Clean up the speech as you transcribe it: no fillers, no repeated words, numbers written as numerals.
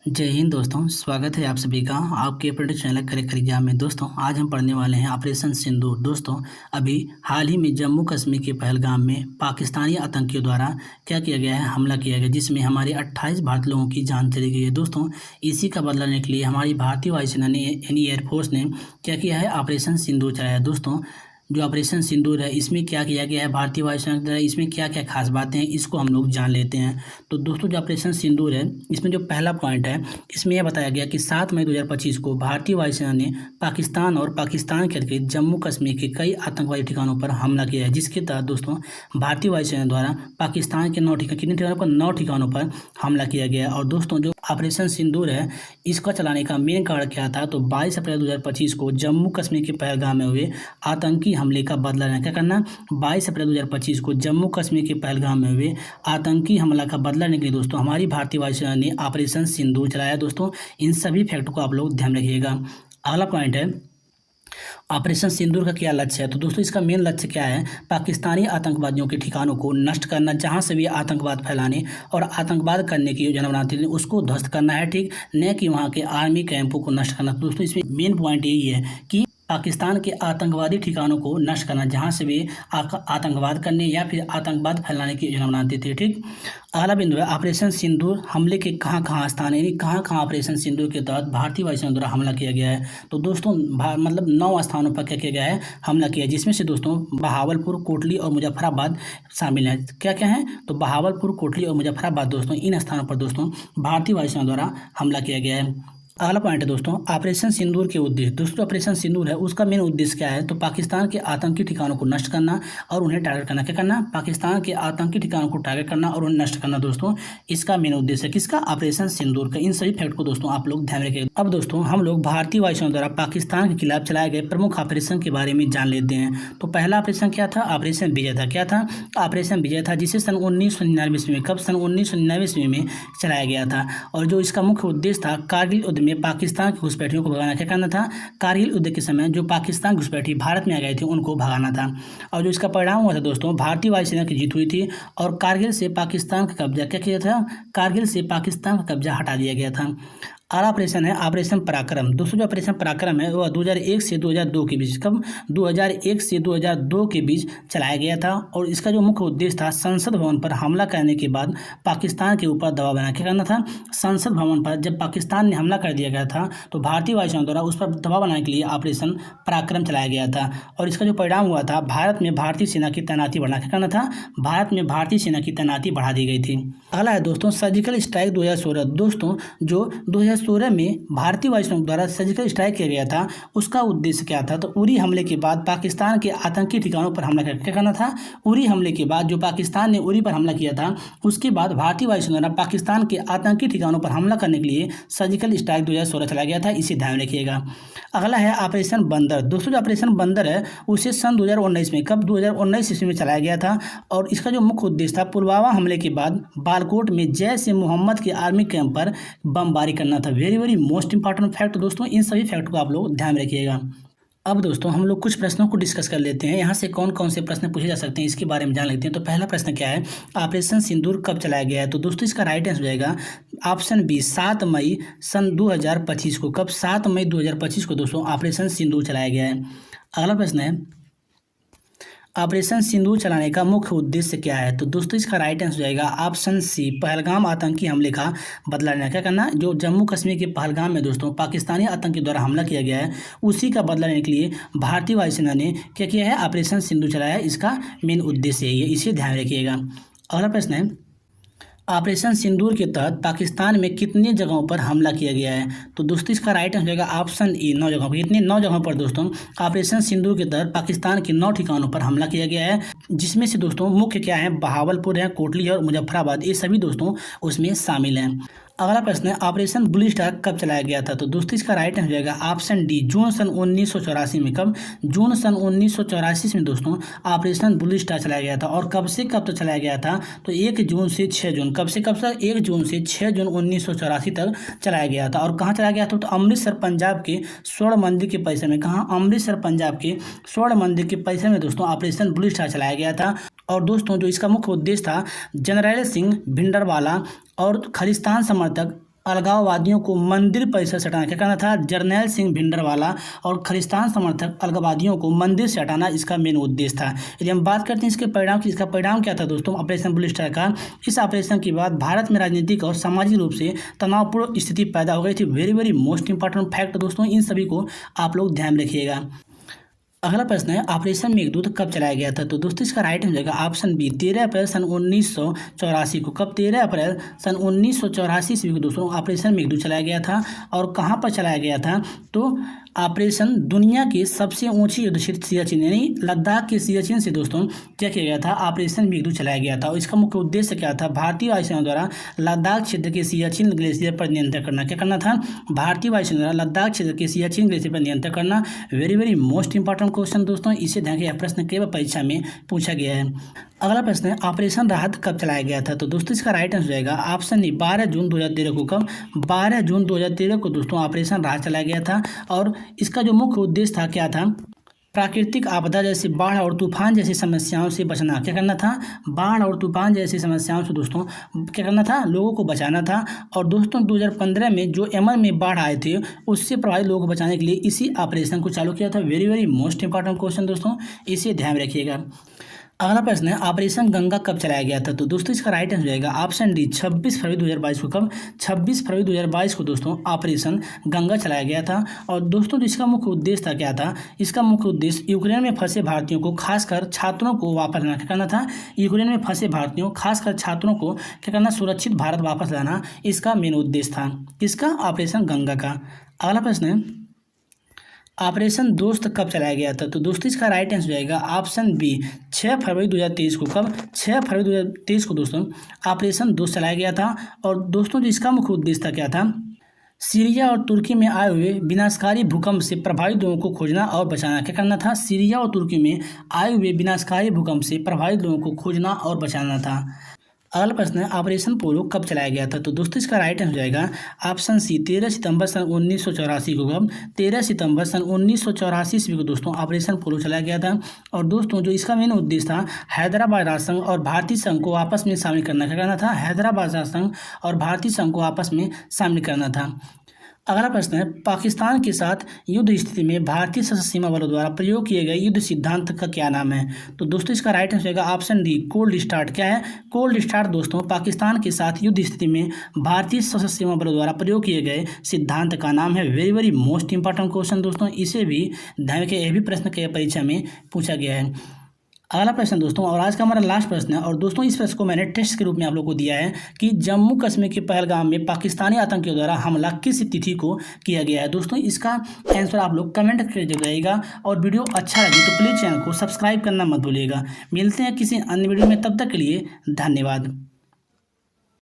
जय हिंद दोस्तों, स्वागत है आप सभी का आपके अपने चैनल करेक्ट एग्जाम में। दोस्तों आज हम पढ़ने वाले हैं ऑपरेशन सिंदूर। दोस्तों अभी हाल ही में जम्मू कश्मीर के पहलगाम में पाकिस्तानी आतंकियों द्वारा क्या किया गया है, हमला किया गया, जिसमें हमारे 28 भारतीय लोगों की जान चली गई है। दोस्तों इसी का बदला लेने के लिए हमारी भारतीय वायुसेना ने यानी एयरफोर्स ने क्या किया है, ऑपरेशन सिंदूर चलाया। दोस्तों जो ऑपरेशन सिंदूर है इसमें क्या किया गया है भारतीय वायुसेना द्वारा, इसमें क्या क्या खास बातें हैं इसको हम लोग जान लेते हैं। तो दोस्तों जो ऑपरेशन सिंदूर है इसमें जो पहला पॉइंट है इसमें यह बताया गया कि 7 मई 2025 को भारतीय वायुसेना ने पाकिस्तान और पाकिस्तान के अंतर्गत जम्मू कश्मीर के कई आतंकवादी ठिकानों पर हमला किया है, जिसके तहत दोस्तों भारतीय वायुसेना द्वारा पाकिस्तान के 9 ठिकानों कितने ठिकानों पर 9 ठिकानों पर हमला किया गया। और दोस्तों जो ऑपरेशन सिंदूर है इसका चलाने का मेन कारण क्या था, तो 22 अप्रैल 2025 को जम्मू कश्मीर के पहलगाम में हुए आतंकी हमले का बदला लेना। क्या करना, 22 अप्रैल 2025 को जम्मू कश्मीर के पहलगाम में हुए आतंकी हमला का बदला लेने के लिए दोस्तों हमारी भारतीय वायुसेना ने ऑपरेशन सिंदूर चलाया। दोस्तों इन सभी फैक्ट को आप लोग ध्यान रखिएगा। अगला पॉइंट है ऑपरेशन सिंदूर का क्या लक्ष्य है। तो दोस्तों इसका मेन लक्ष्य क्या है, पाकिस्तानी आतंकवादियों के ठिकानों को नष्ट करना, जहां से भी आतंकवाद फैलाने और आतंकवाद करने की योजना बनाते थे उसको ध्वस्त करना है, ठीक, न कि वहां के आर्मी कैंपों को नष्ट करना। दोस्तों इसमें मेन पॉइंट यही है कि पाकिस्तान के आतंकवादी ठिकानों को नष्ट करना, जहां से भी आतंकवाद करने या फिर आतंकवाद फैलाने की योजना बनाते थे, ठीक। अगला बिंदु है ऑपरेशन सिंदूर हमले के कहाँ कहाँ स्थान है, यानी कहाँ कहाँ ऑपरेशन सिंदूर के तहत भारतीय वायुसेना द्वारा हमला किया गया है। तो दोस्तों मतलब 9 स्थानों पर क्या किया गया है, हमला किया, जिसमें से दोस्तों बहावलपुर, कोटली और मुजफ्फराबाद शामिल है। क्या क्या है, तो बहावलपुर, कोटली और मुजफ्फराबाद दोस्तों इन स्थानों पर दोस्तों भारतीय वायुसेना द्वारा हमला किया गया है। अगला पॉइंट है दोस्तों ऑपरेशन सिंदूर के उद्देश्य। दोस्तों ऑपरेशन सिंदूर है उसका मेन उद्देश्य क्या है, तो पाकिस्तान के आतंकी ठिकानों को नष्ट करना और उन्हें टारगेट करना। क्या करना, पाकिस्तान के आतंकी ठिकानों को टारगेट करना और उन्हें नष्ट करना। दोस्तों इसका मेन उद्देश्य है किसका, ऑपरेशन सिंदूर का। इन सभी फैक्ट को दोस्तों आप लोग ध्यान रखें। अब दोस्तों हम लोग भारतीय वायुसेना द्वारा पाकिस्तान के खिलाफ चलाए गए प्रमुख ऑपरेशन के बारे में जान लेते हैं। तो पहला ऑपरेशन क्या था, ऑपरेशन विजय था। क्या था, ऑपरेशन विजय था, जिसे सन 1999 में, कब, सन 1999 में चलाया गया था। और जो इसका मुख्य उद्देश्य था, कारगिल युद्ध में पाकिस्तान घुसपैठियों को भगाना। क्या करना था, कारगिल युद्ध के समय जो पाकिस्तान घुसपैठी भारत में आ गए थे उनको भगाना था। और जो इसका परिणाम हुआ था दोस्तों, भारतीय वायुसेना की जीत हुई थी और कारगिल से पाकिस्तान का कब्जा क्या किया था, कारगिल से पाकिस्तान का कब्जा हटा दिया गया था। अगला ऑपरेशन है ऑपरेशन पराक्रम। दोस्तों जो ऑपरेशन पराक्रम है वह 2001 से 2002 के बीच, कब, 2001 से 2002 के बीच चलाया गया था। और इसका जो मुख्य उद्देश्य था, संसद भवन पर हमला करने के बाद पाकिस्तान के ऊपर दबाव बनाना। क्या करना था, संसद भवन पर जब पाकिस्तान ने हमला कर दिया गया था तो भारतीय वायुसेना द्वारा उस पर दबाव बनाने के लिए ऑपरेशन पराक्रम चलाया गया था। और इसका जो परिणाम हुआ था, भारत में भारतीय सेना की तैनाती बढ़ना। क्या करना था, भारत में भारतीय सेना की तैनाती बढ़ा दी गई थी। अगला है दोस्तों सर्जिकल स्ट्राइक 2016। दोस्तों जो 2016 में भारतीय वायुसेना द्वारा सर्जिकल स्ट्राइक किया गया था उसका उद्देश्य क्या था, तो उरी हमले के बाद पाकिस्तान के आतंकी ठिकानों पर हमला क्या करना था। उरी हमले के बाद जो पाकिस्तान ने उरी पर हमला किया था उसके बाद भारतीय वायुसेना द्वारा पाकिस्तान के आतंकी ठिकानों पर हमला करने के लिए सर्जिकल स्ट्राइक 2016 चलाया गया था, इसे ध्यान रखिएगा। अगला है ऑपरेशन बंदर। दोस्तों जो ऑपरेशन बंदर है उसे सन 2019 में, कब, 2019 ईस्वी में चलाया गया था। और इसका जो मुख्य उद्देश्य था, पुलवामा हमले के बाद बालाकोट में जैश ए मोहम्मद के आर्मी कैंप पर बमबारी करना था। Very very most important fact दोस्तों, इन सभी फैक्ट को आप लोग ध्यान रखिएगा। अब दोस्तों हम लोग कुछ प्रश्नों को डिस्कस कर लेते हैं, यहाँ से कौन कौन से प्रश्न पूछे जा सकते हैं इसके बारे में जान लेते हैं। तो पहला प्रश्न क्या है, ऑपरेशन सिंदूर कब चलाया गया है। तो दोस्तों इसका राइट आंसर हो जाएगा ऑप्शन बी, 7 मई सन 2025 को। कब, 7 मई 2025 को दोस्तों ऑपरेशन सिंदूर चलाया गया है। अगला प्रश्न है ऑपरेशन सिंदूर चलाने का मुख्य उद्देश्य क्या है। तो दोस्तों इसका राइट आंसर हो जाएगा ऑप्शन सी, पहलगाम आतंकी हमले का बदला लेना। क्या करना, जो जम्मू कश्मीर के पहलगाम में दोस्तों पाकिस्तानी आतंकी द्वारा हमला किया गया है उसी का बदला लेने के लिए भारतीय वायुसेना ने क्या किया है, ऑपरेशन सिंदूर चलाया है। इसका मेन उद्देश्य यही है, इसे ध्यान रखिएगा। अगला प्रश्न है ऑपरेशन सिंदूर के तहत पाकिस्तान में कितनी जगहों पर हमला किया गया है। तो दोस्तों इसका राइट आंसर होगा ऑप्शन ई, 9 जगहों पर। कितनी, 9 जगहों पर दोस्तों ऑपरेशन सिंदूर के तहत पाकिस्तान के 9 ठिकानों पर हमला किया गया है, जिसमें से दोस्तों मुख्य क्या है, बहावलपुर है, कोटली और मुजफ्फराबाद, ये सभी दोस्तों उसमें शामिल हैं। अगला प्रश्न है ऑपरेशन ब्लू स्टार कब चलाया गया था। तो दोस्तों इसका राइट आंसर हो जाएगा ऑप्शन डी, जून सन 1984 में। कब, जून सन 1984 में दोस्तों ऑपरेशन ब्लू स्टार चलाया गया था। और कब से कब तक चलाया गया था, तो 1 जून से 6 जून, कब से कब तक, 1 जून से 6 जून 1984 तक चलाया गया था। और कहाँ चलाया गया था, तो अमृतसर पंजाब के स्वर्ण मंदिर के परिसर में। कहाँ, अमृतसर पंजाब के स्वर्ण मंदिर के परिसर में दोस्तों ऑपरेशन ब्लू स्टार चलाया गया था। और दोस्तों जो इसका मुख्य उद्देश्य था, जनरल सिंह भिंडरवाला और खालिस्तान समर्थक अलगाववादियों को मंदिर परिसर से हटाना। क्या करना था? जरनैल सिंह भिंडरवाला और खालिस्तान समर्थक अलगाववादियों को मंदिर से हटाना इसका मेन उद्देश्य था। यदि हम बात करते हैं इसके परिणाम की, इसका परिणाम क्या था दोस्तों? ऑपरेशन ब्लू स्टार का। इस ऑपरेशन के बाद भारत में राजनीतिक और सामाजिक रूप से तनावपूर्ण स्थिति पैदा हो गई थी। Very very most important fact दोस्तों, इन सभी को आप लोग ध्यान रखिएगा। अगला प्रश्न है, ऑपरेशन मेघदूत कब चलाया गया था? तो दोस्तों इसका राइट हो जाएगा ऑप्शन बी, 13 अप्रैल सन 1984 को। कब? 13 अप्रैल सन 1984 ईस्वी को दोस्तों ऑपरेशन मेघदूत चलाया गया था। और कहाँ पर चलाया गया था? तो ऑपरेशन दुनिया की सबसे ऊंची युद्ध क्षेत्र सियाचिन यानी लद्दाख के सियाचिन से दोस्तों क्या किया गया था? ऑपरेशन मेघदूत चलाया गया था। और इसका मुख्य उद्देश्य क्या था? भारतीय वायुसेना द्वारा लद्दाख क्षेत्र के सियाचिन ग्लेशियर पर नियंत्रण करना। क्या करना था? भारतीय वायुसेना द्वारा लद्दाख क्षेत्र के सियाचिन ग्लेशियर पर नियंत्रण करना। Very very most important question दोस्तों, इसे ध्यान के प्रश्न कई बार परीक्षा में पूछा गया है। अगला प्रश्न है, ऑपरेशन राहत कब चलाया गया था? तो दोस्तों इसका राइट आंसर जाएगा ऑप्शन डी, 12 जून 2013 को। कब? 12 जून 2013 को दोस्तों ऑपरेशन राहत चलाया गया था। और इसका जो मुख्य उद्देश्य था क्या था? प्राकृतिक आपदा जैसे बाढ़ और तूफान जैसी समस्याओं से बचना। क्या करना था? बाढ़ और तूफान जैसी समस्याओं से दोस्तों क्या करना था? लोगों को बचाना था। और दोस्तों 2015 में जो यमन में बाढ़ आए थे उससे प्रभावित लोगों को बचाने के लिए इसी ऑपरेशन को चालू किया था। Very very most important question दोस्तों, इसे ध्यान रखिएगा। अगला प्रश्न है, ऑपरेशन गंगा कब चलाया गया था? तो दोस्तों इसका राइट आंसर जाएगा ऑप्शन डी, 26 फरवरी 2022 को। कब? 26 फरवरी 2022 को दोस्तों ऑपरेशन गंगा चलाया गया था। और दोस्तों इसका मुख्य उद्देश्य था क्या था? इसका मुख्य उद्देश्य यूक्रेन में फंसे भारतीयों को, खासकर छात्रों को वापस लाना। क्या करना था? यूक्रेन में फंसे भारतीयों खासकर छात्रों को क्या करना? सुरक्षित भारत वापस लाना इसका मेन उद्देश्य था। किसका? ऑपरेशन गंगा का। अगला प्रश्न है, ऑपरेशन दोस्त कब चलाया गया था? तो दोस्तों इसका राइट आंसर जाएगा ऑप्शन बी, 6 फरवरी 2023 को। कब? 6 फरवरी 2023 को दोस्तों ऑपरेशन दोस्त चलाया गया था। और दोस्तों जो इसका मुख्य उद्देश्य था क्या था? सीरिया और तुर्की में आए हुए विनाशकारी भूकंप से प्रभावित लोगों को खोजना और बचाना। क्या करना था? सीरिया और तुर्की में आए हुए विनाशकारी भूकंप से प्रभावित लोगों को खोजना और बचाना था। अगला प्रश्न है, ऑपरेशन पोलो कब चलाया गया था? तो दोस्तों इसका राइट आंसर हो जाएगा ऑप्शन सी, 13 सितंबर सन 1984 को। कब? 13 सितंबर सन 1984 ईस्वी को दोस्तों ऑपरेशन पोलो चलाया गया था। और दोस्तों जो इसका मेन उद्देश्य था, हैदराबाद राष्ट्र संघ और भारतीय संघ को आपस में शामिल करना। क्या करना था? हैदराबाद राष्ट्र संघ और भारतीय संघ को आपस में शामिल करना था। अगला प्रश्न है, पाकिस्तान के साथ युद्ध स्थिति में भारतीय सशस्त्र सीमा बलों द्वारा प्रयोग किए गए युद्ध सिद्धांत का क्या नाम है? तो दोस्तों इसका राइट आंसर होगा ऑप्शन डी, कोल्ड स्टार्ट। क्या है? कोल्ड स्टार्ट दोस्तों पाकिस्तान के साथ युद्ध स्थिति में भारतीय सशस्त्र सीमा बलों द्वारा प्रयोग किए गए सिद्धांत का नाम है। Very very most important question दोस्तों, इसे भी ध्यान के, यह भी प्रश्न के परीक्षा में पूछा गया है। अगला प्रश्न दोस्तों, और आज का हमारा लास्ट प्रश्न है। और दोस्तों इस प्रश्न को मैंने टेस्ट के रूप में आप लोगों को दिया है कि जम्मू कश्मीर के पहलगाम में पाकिस्तानी आतंकियों द्वारा हमला किस तिथि को किया गया है? दोस्तों इसका आंसर आप लोग कमेंट करके जरूर जाइएगा। और वीडियो अच्छा लगे तो प्लीज़ चैनल को सब्सक्राइब करना मत भूलिएगा। मिलते हैं किसी अन्य वीडियो में, तब तक के लिए धन्यवाद।